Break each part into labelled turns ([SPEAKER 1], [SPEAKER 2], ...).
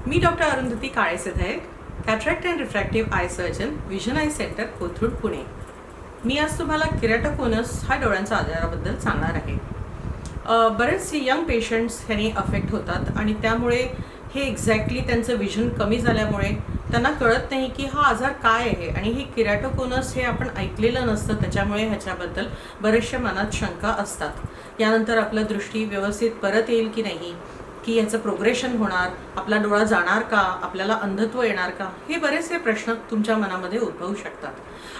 [SPEAKER 1] Me doctor Arundhati Kalesedhe, cataract and refractive eye surgeon, vision eye centre, Kothrud, Pune. मी आज तुम्हाला किराटोकोनस हा डोळ्यांच्या आजाराबद्दल सांगणार आहे. बरेचसे यंग पेशंट्स ह्याने अफेक्ट होतात आणि त्यामुळे हे एक्झॅक्टली त्यांचं विजन कमी झाल्यामुळे त्यांना कळत नाही की हा आजार काय आहे आणि हे किराटोकोनस हे आपण ऐकलेलं नसतं, त्याच्यामुळे ह्याच्याबद्दल बरेचशा मनात शंका असतात. यानंतर आपलं दृष्टी व्यवस्थित परत येईल की नाही, की याचं प्रोग्रेशन होणार, आपला डोळा जाणार का, आपल्याला अंधत्व येणार का, हे बरेचसे प्रश्न तुमच्या मनामध्ये उद्भवू शकतात.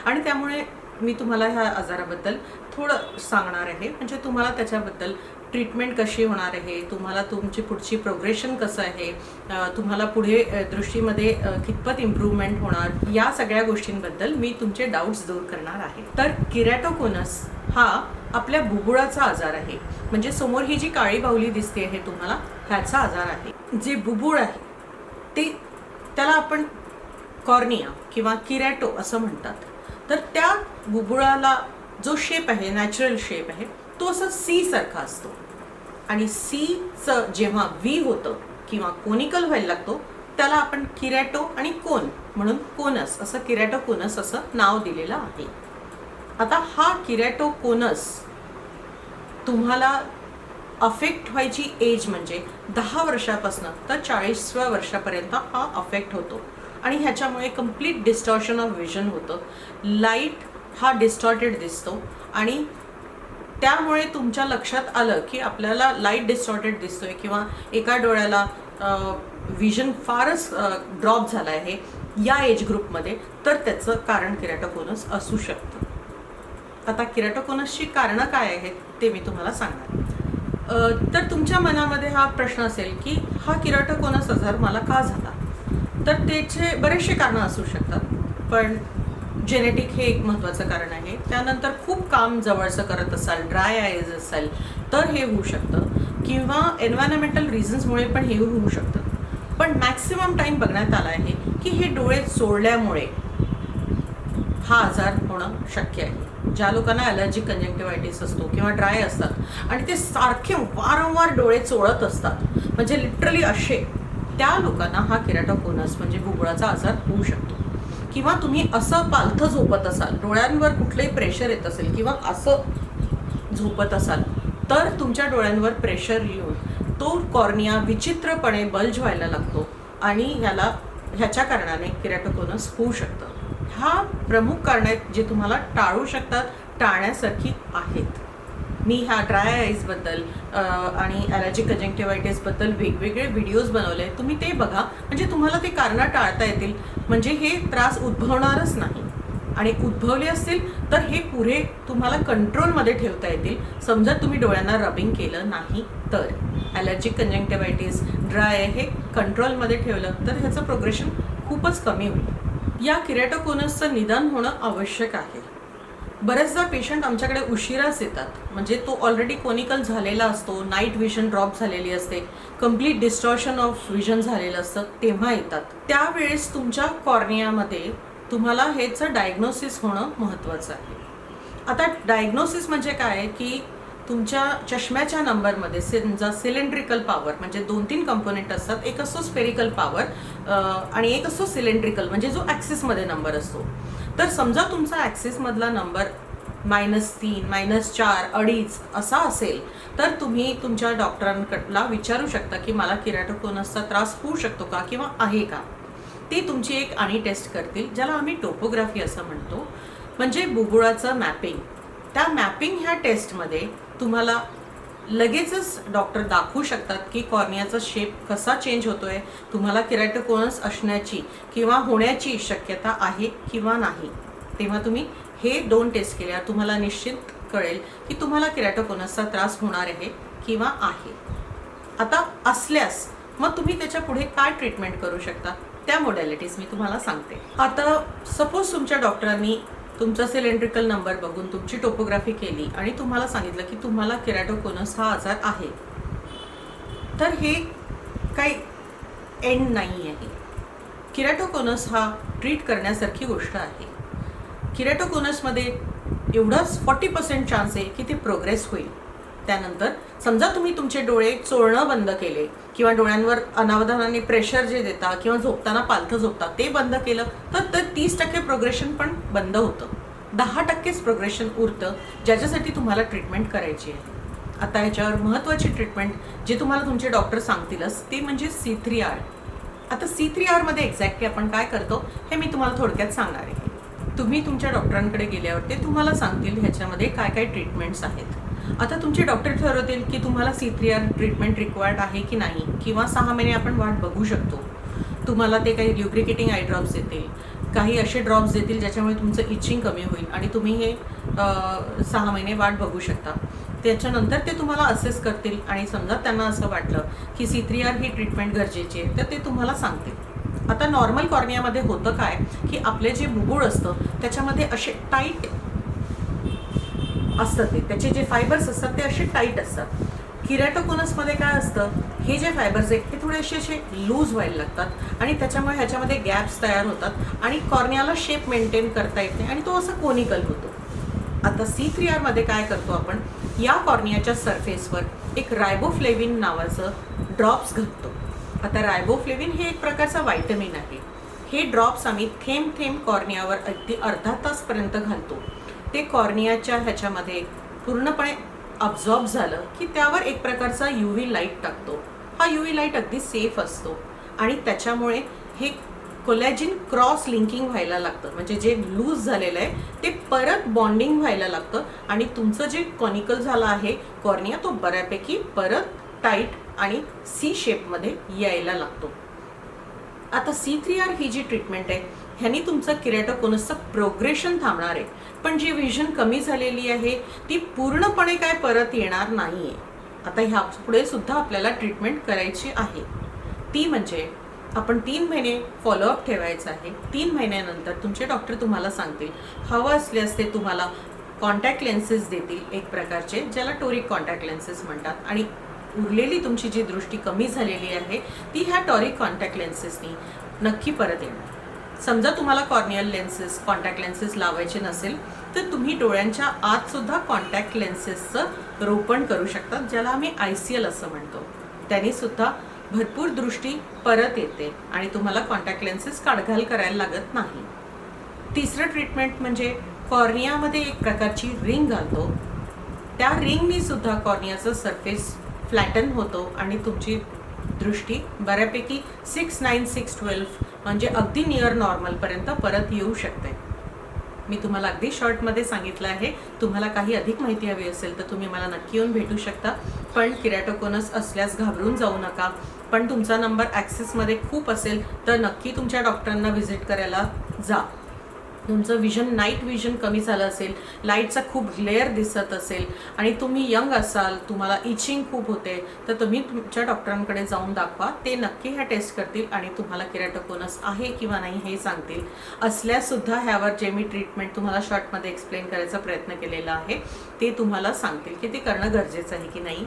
[SPEAKER 1] आणि त्यामुळे मी तुम्हाला ह्या आजाराबद्दल थोडं सांगणार आहे, म्हणजे तुम्हाला त्याच्याबद्दल ट्रीटमेंट कशी होणार आहे, तुम्हाला तुमची पुढची प्रोग्रेशन कसं आहे, तुम्हाला पुढे दृष्टीमध्ये कितपत इम्प्रूव्हमेंट होणार, या सगळ्या गोष्टींबद्दल मी तुमचे डाऊट्स दूर करणार आहे. तर किराटोकोनस हा आपल्या बुबुळाचा आजार आहे. म्हणजे समोर ही जी काळी बाहुली दिसते आहे तुम्हाला, ह्याचा आजार आहे. जे बुबुळ आहे ते त्याला आपण कॉर्निया किंवा किरॅटो असं म्हणतात. तर त्या बुबुळाला जो शेप आहे, नॅचरल शेप आहे, तो असं सी सारखा असतो आणि सीचं जेव्हा व्ही होतं किंवा कोनिकल व्हायला लागतो त्याला आपण किरॅटो आणि कोन म्हणून कोनस असं किरॅटोकोनस असं नाव दिलेलं आहे. आता हा किरॅटोकोनस तुम्हाला अफेक्ट व्हायची एज म्हणजे 10 वर्षापासून तर 40व्या वर्षापर्यंत हा अफेक्ट होतो आणि ह्याच्यामुळे कंप्लीट डिस्टॉर्शन ऑफ विजन होतं. लाईट हा डिस्टॉर्टेड दिसतो आणि त्यामुळे तुमच्या लक्षात आलं की आपल्याला लाईट डिस्टॉर्टेड दिसतोय किंवा एका डोळ्याला विजन फारच ड्रॉप झाला आहे या एज ग्रुपमध्ये, तर त्याचं कारण किराटोकोनस असू शकतं. आता किराटोकोनसची कारणं काय आहेत ते मी तुम्हाला सांगणार. तर तुमच्या मनामध्ये हा प्रश्न असेल की हा किराटोकोनस आजार मला का झाला, तर त्याचे बरेचसे कारणं असू शकतात. पण जेनेटिक हे एक महत्त्वाचं कारण आहे. त्यानंतर खूप काम जवळचं करत असाल, ड्राय आयज असाल तर हे होऊ शकतं, किंवा एन्व्हायरमेंटल रिझन्समुळे पण हे होऊ शकतं. पण मॅक्सिमम टाईम बघण्यात आला आहे की हे डोळे चोळल्यामुळे हा आजार होणं शक्य आहे. ज्या लोकांना ॲलर्जिक कंजक्टिव्हायटिस असतो किंवा ड्राय असतात आणि ते सारखे वारंवार डोळे चोळत असतात, म्हणजे लिटरली असे, त्या लोकांना हा किराटोकोनस म्हणजे बुबुळाचा आजार होऊ शकतो. किंवा तुम्ही असं पालथं झोपत असाल, डोळ्यांवर कुठलंही प्रेशर येत असेल किंवा असं झोपत असाल तर तुमच्या डोळ्यांवर प्रेशर येऊन तो कॉर्निया विचित्रपणे बल्ज व्हायला लागतो आणि ह्याच्या कारणाने किराटोकोनस होऊ शकतं. हा प्रमुख कारण आहेत जे तुम्हाला टाळू शकतात, टाळण्यासारखी आहेत. मी ह्या ड्राय आईजबद्दल आणि ॲलर्जिक कंजक्टिव्हायटिसबद्दल वेगवेगळे व्हिडिओज बनवले, तुम्ही ते बघा, म्हणजे तुम्हाला ते कारणं टाळता येतील, म्हणजे हे त्रास उद्भवणारच नाही. आणि उद्भवले असतील तर हे पुढे तुम्हाला कंट्रोलमध्ये ठेवता येतील, समजा तुम्ही डोळ्यांना रबिंग केलं नाही तर. ॲलर्जिक कंजक्टिव्हायटिस, ड्राय हे कंट्रोलमध्ये ठेवलं तर ह्याचं प्रोग्रेशन खूपच कमी होईल. या किराटोकोनसचं निदान होणं आवश्यक आहे. बरेचदा पेशंट आमच्याकडे उशिराच येतात, म्हणजे तो ऑलरेडी कोनिकल झालेला असतो, नाईट विजन ड्रॉप झालेली असते, कंप्लीट डिस्टॉर्शन ऑफ विजन झालेलं असतं, तेव्हा येतात. त्यावेळेस तुमच्या कॉर्नियामध्ये तुम्हाला ह्याचं डायग्नोसिस होणं महत्त्वाचं आहे. आता डायग्नोसिस म्हणजे काय की तुमच्या चष्म्याच्या नंबरमध्ये समजा सिलेंड्रिकल पॉवर म्हणजे 2-3 कंपोनेंट असतात. एक असतो स्पेरिकल पॉवर आणि एक असतो सिलेंड्रिकल म्हणजे जो ॲक्सिसमध्ये नंबर असतो. तर समजा तुमचा ॲक्सिसमधला नंबर -3, -4, 2.5 असा असेल तर तुम्ही तुमच्या डॉक्टरांकडला विचारू शकता की मला किराटोकोनसचा त्रास होऊ शकतो का किंवा आहे का. ते तुमची एक आणि टेस्ट करतील, ज्याला आम्ही टोपोग्राफी असं म्हणतो, म्हणजे बुबुळाचं मॅपिंग. त्या मॅपिंग ह्या टेस्टमध्ये तुम्हाला लगेचच डॉक्टर दाखवू शकतात की कॉर्नियाचा शेप कसा चेंज होतोय, तुम्हाला किराटोकोनस असण्याची किंवा होण्याची शक्यता आहे किंवा नाही. तेव्हा तुम्ही हे 2 टेस्ट केल्यावर तुम्हाला निश्चित कळेल की तुम्हाला किराटोकोनसचा त्रास होणार आहे किंवा आहे. आता असल्यास मग तुम्ही त्याच्या पुढे काय ट्रीटमेंट करू शकता, त्या मोडॅलिटीज मी तुम्हाला सांगते. आता सपोज तुमच्या डॉक्टरांनी तुमचा सिलेंड्रिकल नंबर बघून तुमची टोपोग्राफी केली आणि तुम्हाला सांगितलं की तुम्हाला किराटोकोनस हा आजार आहे, तर हे काही एंड नाही आहे. किराटोकोनस हा ट्रीट करण्यासारखी गोष्ट आहे. किराटोकोनसमध्ये एवढाच 40% चान्स आहे की ते प्रोग्रेस होईल. त्यानंतर समजा तुम्ही तुमचे डोळे चोळणं बंद केले किंवा डोळ्यांवर अनावधानाने प्रेशर जे देता किंवा झोपताना पालथं झोपता ते बंद केलं तर 30% प्रोग्रेशन पण बंद होतं. 10%च प्रोग्रेशन उरतं, ज्याच्यासाठी तुम्हाला ट्रीटमेंट करायची आहे. आता ह्याच्यावर महत्त्वाची ट्रीटमेंट जे तुम्हाला तुमचे डॉक्टर सांगतीलच ते म्हणजे C3R. आता C3R मध्ये एक्झॅक्टली आपण काय करतो हे मी तुम्हाला थोडक्यात सांगणार आहे. तुम्ही तुमच्या डॉक्टरांकडे गेल्यावर ते तुम्हाला सांगतील ह्याच्यामध्ये काय काय ट्रीटमेंट्स आहेत. आता तुमचे डॉक्टर ठरवतील की तुम्हाला C3R ट्रीटमेंट रिक्वायर्ड आहे की नाही, किंवा 6 महिने आपण वाट बघू शकतो. तुम्हाला ते काही ल्युब्रिकेटिंग आय ड्रॉप्स देतील, काही असे ड्रॉप्स देतील ज्याच्यामुळे तुमचं इचिंग कमी होईल आणि तुम्ही हे 6 महिने वाट बघू शकता. त्याच्यानंतर ते तुम्हाला असेस करतील आणि समजा त्यांना असं वाटलं की C3R ही ट्रीटमेंट गरजेची आहे तर ते तुम्हाला सांगतील. आता नॉर्मल कॉर्नियामध्ये होतं काय की आपले जे बुबुळ असतं त्याच्यामध्ये असे टाईट असतात, त्याचे जे फायबर्स असतात ते असे टाईट असतात. किरॅटोकोनसमध्ये काय असतं, हे जे फायबर्स आहेत ते थोडेसे असे लूज व्हायला लागतात आणि त्याच्यामुळे ह्याच्यामध्ये गॅप्स तयार होतात आणि कॉर्नियाला शेप मेंटेन करता येत नाही आणि तो असा कोनिकल होतो. आता C3R मध्ये काय करतो आपण, या कॉर्नियाच्या सरफेसवर एक रायबोफ्लेविन नावाचं ड्रॉप्स घालतो. आता रायबोफ्लेविन हे एक प्रकारचा व्हायटमिन आहे. हे ड्रॉप्स आम्ही थेंब थेंब कॉर्नियावर अगदी अर्धा तासपर्यंत घालतो. ते कॉर्नियाच्या ह्याच्यामध्ये पूर्णपणे अब्झॉर्ब झालं की त्यावर एक प्रकारचा UV लाईट टाकतो. हा UV लाईट अगदी सेफ असतो आणि त्याच्यामुळे हे कोलॅजिन क्रॉस लिंकिंग व्हायला लागतं, म्हणजे जे लूज झालेलं आहे ते परत बॉन्डिंग व्हायला लागतं आणि तुमचं जे कॉनिकल झालं आहे कॉर्निया तो बऱ्यापैकी परत टाईट आणि C शेपमध्ये यायला लागतो. आता C3R ही जी ट्रीटमेंट आहे ह्यानी तुमचं किरॅटोकोनसचं प्रोग्रेशन थांबणार आहे, पण जी व्हिजन कमी झालेली आहे ती पूर्णपणे काय परत येणार नाही आहे. आता ह्या पुढे सुद्धा आपल्याला ट्रीटमेंट करायची आहे, ती म्हणजे आपण 3 महिने फॉलोअप ठेवायचं आहे. 3 महिन्यानंतर तुमचे डॉक्टर तुम्हाला सांगतील, हवं असल्यास ते तुम्हाला कॉन्टॅक्ट लेन्सेस देतील एक प्रकारचे, ज्याला टोरिक कॉन्टॅक्ट लेन्सेस म्हणतात, आणि उरलेली तुमची जी दृष्टी कमी झालेली आहे ती ह्या टॉरिक कॉन्टॅक्ट लेन्सेसनी नक्की परत येणार. समजा तुम्हाला कॉर्नियल लेन्सेस कॉन्टॅक्ट लेन्सेस लावायचे नसेल तर तुम्ही डोळ्यांच्या आत सुद्धा कॉन्टॅक्ट लेन्सेसचं रोपण करू शकता, ज्याला आम्ही ICL असं म्हणतो. त्यांनी सुद्धा भरपूर दृष्टी परत येते आणि तुम्हाला कॉन्टॅक्ट लेन्सेस काढघाल करायला लागत नाही. तिसरं ट्रीटमेंट म्हणजे कॉर्नियामध्ये एक प्रकारची रिंग घालतो. त्या रिंगनी सुद्धा कॉर्नियाचं सरफेस फ्लॅटन होतो आणि तुमची दृष्टी बऱ्यापैकी 6/9 6/12 म्हणजे अगदी नियर नॉर्मलपर्यंत परत येऊ शकते. मी तुम्हाला अगदी शॉर्टमध्ये सांगितलं आहे. तुम्हाला काही अधिक माहिती हवी असेल तर तुम्ही मला नक्की येऊन भेटू शकता. पण किरॅटोकोनस असल्यास घाबरून जाऊ नका. पण तुमचा नंबर ॲक्सेसमध्ये खूप असेल तर नक्की तुमच्या डॉक्टरांना व्हिजिट करायला जा. तुमचं विजन नाईट विजन कमी झालं असेल, लाईटचा खूप ग्लेअर दिसत असेल आणि तुम्ही यंग असाल, तुम्हाला इचिंग खूप होते, तर तुम्ही तुमच्या डॉक्टरांकडे जाऊन दाखवा. ते नक्की ह्या टेस्ट करतील आणि तुम्हाला किरॅटोकोनस आहे किंवा नाही हे सांगतील. असल्यासुद्धा ह्यावर जे मी ट्रीटमेंट तुम्हाला शॉर्टमध्ये एक्सप्लेन करायचा प्रयत्न केलेला आहे ते तुम्हाला सांगतील की ते करणं गरजेचं आहे की नाही.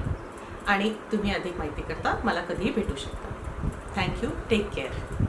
[SPEAKER 1] आणि तुम्ही अधिक माहिती करता मला कधीही भेटू शकता. थँक्यू. Take care.